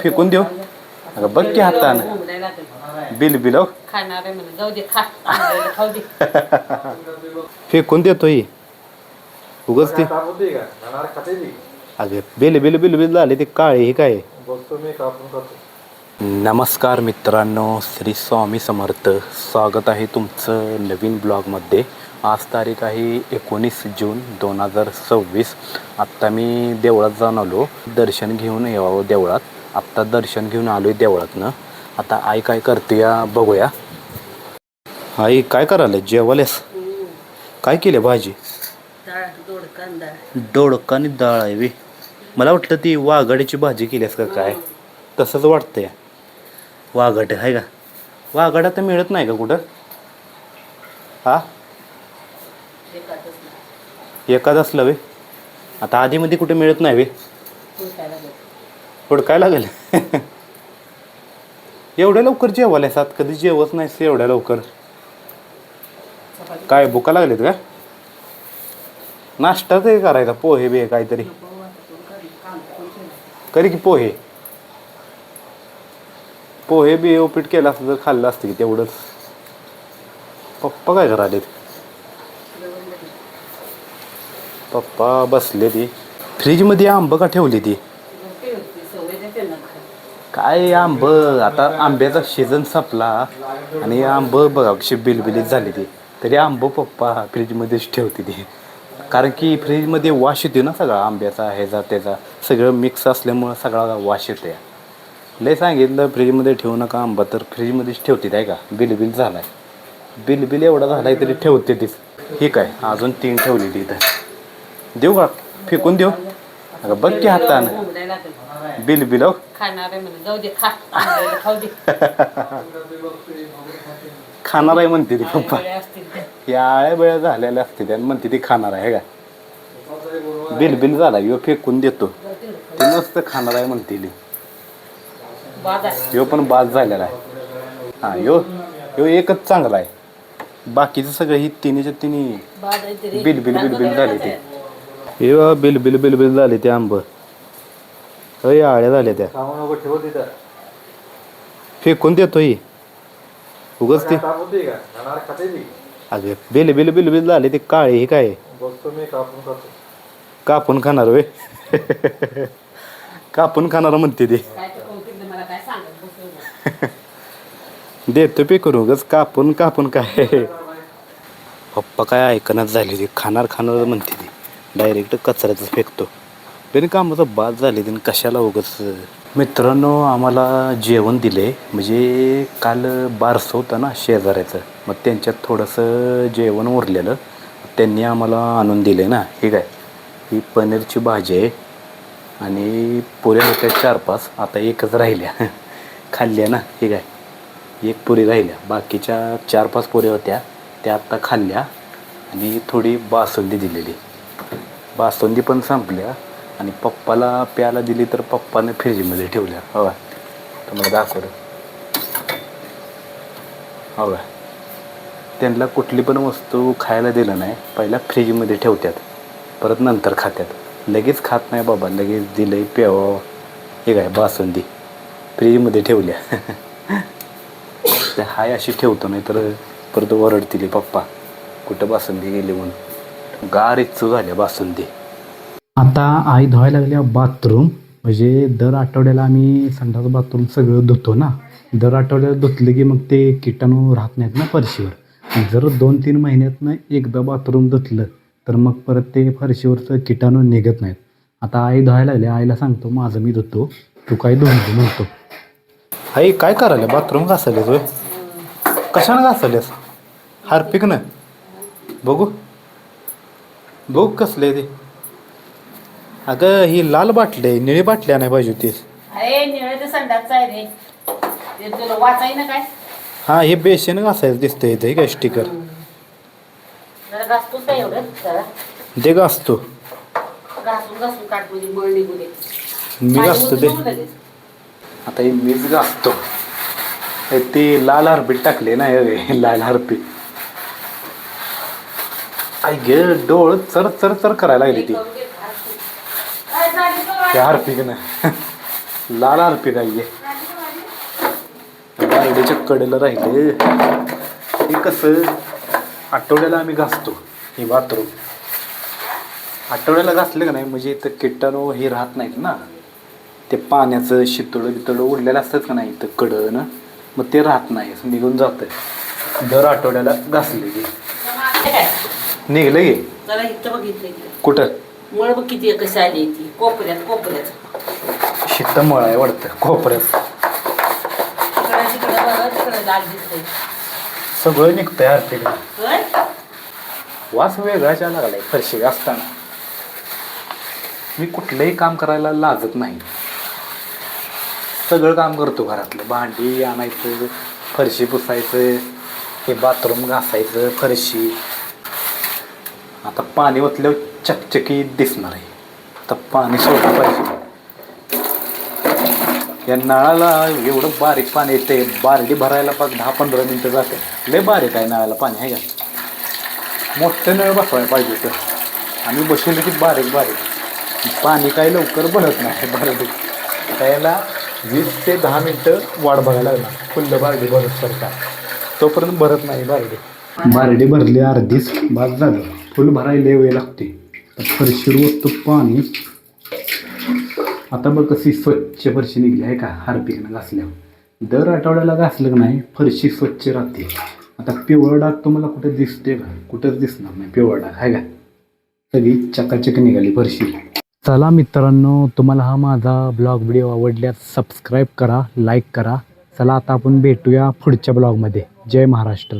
फेकून देऊ. अगं बघ की हातानं बिल बिल हो. खाणार आहे म्हणून जाऊ दे खा आणलेलं खाऊ दे. फेकून देतोय उगच ते. अगं बिल बिल बिल बिल झाले ते काळे हे काय. नमस्कार मित्रांनो, श्री स्वामी समर्थ. स्वागत आहे तुमचं नवीन ब्लॉगमध्ये. आज तारीख आहे 19 जून 2026. आत्ता मी देवळात जाऊन आलो दर्शन घेऊन यावं देवळात. आत्ता दर्शन घेऊन आलो आहे देवळातनं. आता आई काय करते या बघूया. आई काय करायला जेवायलास? काय केले भाजी? दोडका आणि डाळ आहे वे. मला वाटलं ती वाघाड्याची भाजी केलीस का काय, तसंच वाटतंय. वाघाट आहे का? वाघाडा तर मिळत नाही का कुठं? हा एकाच असलं वे. आता आधीमध्ये कुठे मिळत नाही वे. हुडकाय लागेल. एवढ्या लवकर जेवायला सात कधी जेवत नाहीस एवढ्या लवकर. काय भुका लागलेत का? नाश्ता तरी करायचा, पोहे बे काहीतरी करी की. पोहे पोहे बी उपीट केलं असतं तर खाल्लं असतं की तेवढंच. पप्पा काय करायलेत? पप्पा बसले ती. फ्रीजमध्ये आंब का ठेवली ती? काय आंब, आता आंब्याचा सीझन संपला आणि आंब बघा कशी बिलबिलीत झाली ती. तरी आंब पप्पा फ्रीजमध्येच ठेवते ती. कारण की फ्रीजमध्ये वास येते ना सगळा आंब्याचा, ह्याचा त्याचा सगळं मिक्स असल्यामुळं सगळा वास येते. लय सांगितलं फ्रीजमध्ये ठेवू नका आंबा, तर फ्रीजमध्येच ठेवते आहे का. बिलबिल झालाय, बिलबिल एवढा झालाय तरी ठेवते तीच. हे काय अजून 3 ठेवलेली इथं. देऊ का फेकून देऊ? अगं बघ की हातानं बिल बिल हो. खाणार आहे म्हणून जाऊ दे खा आणलेलं खाऊ दे. खाणार आहे म्हणते ती पप्पा. असतील ते. या आळ्या बेळ्या झालेल्या असते त्या म्हणते ती खाणार आहे का. बिल बिल झाला यो फेकून देतो. ते मस्त खाणार आहे म्हणते ती. बाद आहे. यो पण बाद झालेला आहे. हा यो यो एकच चांगला आहे. बाकीचं सगळं ही तिन्हीच्या तिन्ही बाद आहे तरी बिल बिल बिल बिल झाले ते. हे बिल बिल बिल बिल झाले ते आंब. अय आळ्या झाल्या त्या. फेकून देतोय उगच ते. अगे बिल बिल बिल बिल झाले ते काळे हे काय. कापून खाणार वे. कापून खाणार म्हणते ते. काय तर कोणती मला काय सांगत बसू. देतो पे करू उगच कापून कापून काय. पप्पा काय ऐकण्यात झाली ती. खाणार खाणार म्हणते ती. डायरेक्ट कचऱ्यातच फेकतो. तरी कामाचं बाद झाली ती कशाला उगच. मित्रांनो आम्हाला जेवण दिले, म्हणजे काल बारसं होतं ना शेजाऱ्याचं, मग त्यांच्यात थोडंसं जेवण उरलेलं त्यांनी आम्हाला आणून दिले ना. हे काय ही पनीरची भाजी आहे आणि पुऱ्या होत्या 4-5. आता एकच राहिल्या खाल्ल्या ना. हे काय एक पुरी राहिल्या, बाकीच्या 4-5 पुऱ्या होत्या त्या आत्ता खाल्ल्या. आणि थोडी बासुंदी दिलेली, बासुंदी पण संपल्या. आणि पप्पाला प्यायला दिली तर पप्पाने फ्रीजमध्ये ठेवल्या. हो तुम्हाला दाखवलं. हो त्यांना कुठली पण वस्तू खायला दिलं नाही, पहिला फ्रीजमध्ये ठेवतात, परत नंतर खात्यात. लगेच खात नाही बाबा, लगेच दिलंय प्यावं. हे काय बासुंदी फ्रीजमध्ये ठेवल्या. हाय अशी ठेवतो, नाही तर परत ओरडतील पप्पा कुठं बासुंदी गेली म्हणून. गार इच्छू झाल्या बासुंदी. आता आई धुवायला लागल्या बाथरूम. म्हणजे दर आठवड्याला आम्ही संडास बाथरूम सगळं धुतो ना. दर आठवड्याला धुतलं की मग ते किटाणू राहत नाहीत ना फरशीवर. जर 2-3 महिन्यातनं एकदा बाथरूम धुतलं तर मग परत ते फरशीवरचं किटाणू निघत नाहीत. आता आई धुवायला लागल्या. आईला सांगतो माझं मी धुतो, तू काय धुवून दे म्हणतो. आई काय करायला? बाथरूम घासलेस होय? कशानं घासलेस? हार्पिकनं? बघू बघू कसले ते. अगं ही लाल बाटली आहे, निळी बाटली नाही पाहिजे होती. अरे निळे ते संडासचं आहे रे, ते तुला वाचाय ना काय. हां हे बेसन घासायचं दिसतंय इथे काय स्टिकर. जरा घासतोच काय एवढं जरा दे घासतो. घासून घासून काट म्हणजे मळ निघू दे. मी घासतो दे. आता हे मीच घासतो. ते लाल हरपीट टाकले ना, लाल हरपीट. आई गे डोळ चर चर चर करायला लागली ती त्या हरपीकनं. लाल आरपी काय बारडीच्या कडेला राहिले. हे कसं आठवड्याला आम्ही घासतो हे बाथरूम. आठवड्याला घासले का नाही म्हणजे इथं किटाणू हे राहत नाहीत ना. ते पाण्याचं शितळं बितळं उडलेलं असतं का नाही इथं कडनं, मग ते राहत नाही निघून जातं. दर आठवड्याला घासले की निघलं गे. जरा इथं बघितलं कुठं मळ बघ किती कशी आली ती कोपऱ्यात शितमळ आहे वाटतं कोपऱ्यात. तिकडे बघ तिकडे लाल दिसतंय. सगळं निघतंय आरपीकडे. होय? वास वेगळाच यायला लागलाय फरशी घासताना. मी कुठलंही काम करायला लाजत नाही. सगळं काम करतो घरातलं. भांडी आणायचं, फरशी पुसायचं, हे बाथरूम घासायचं, फरशी. आता पाणी ओतल्यावर चकचकीत दिसणार आहे. आता पाणी सोडलं पाहिजे. या नळाला एवढं बारीक पाणी येते, बारडी भरायला पाच 10-15 मिनटं जाते. लय बारीक आहे नळाला पाणी आहे का. मोठं नळ बसवायला पाहिजे तर. आम्ही बसवलं की बारीक पाणी काही लवकर भरत नाही बारडी. त्याला 20 ते 10 मिनटं वाट बघायला लागणार फुल्ल बारडी भरत सरकार. तोपर्यंत भरत नाही बारडी. बारडी भरली अर्धीच बाद झालं. फुल भरायला वेळ लागते. फरशीवर वरतं पाणी. आता बघ कशी स्वच्छ फरशी निघली आहे का हार्पिकनं घासल्यावर. दर आठवड्याला घासलं का नाही फरशी स्वच्छ राहते. आता पिवळा डाग तुम्हाला कुठे दिसते का? कुठंच दिसणार नाही पिवळा डाग आहे का. सगळी चकाचक निघाली फरशी. चला मित्रांनो, तुम्हाला हा माझा ब्लॉग व्हिडिओ आवडल्यास सबस्क्राईब करा, लाईक करा. चला आता आपण भेटूया पुढच्या ब्लॉगमध्ये. जय महाराष्ट्र.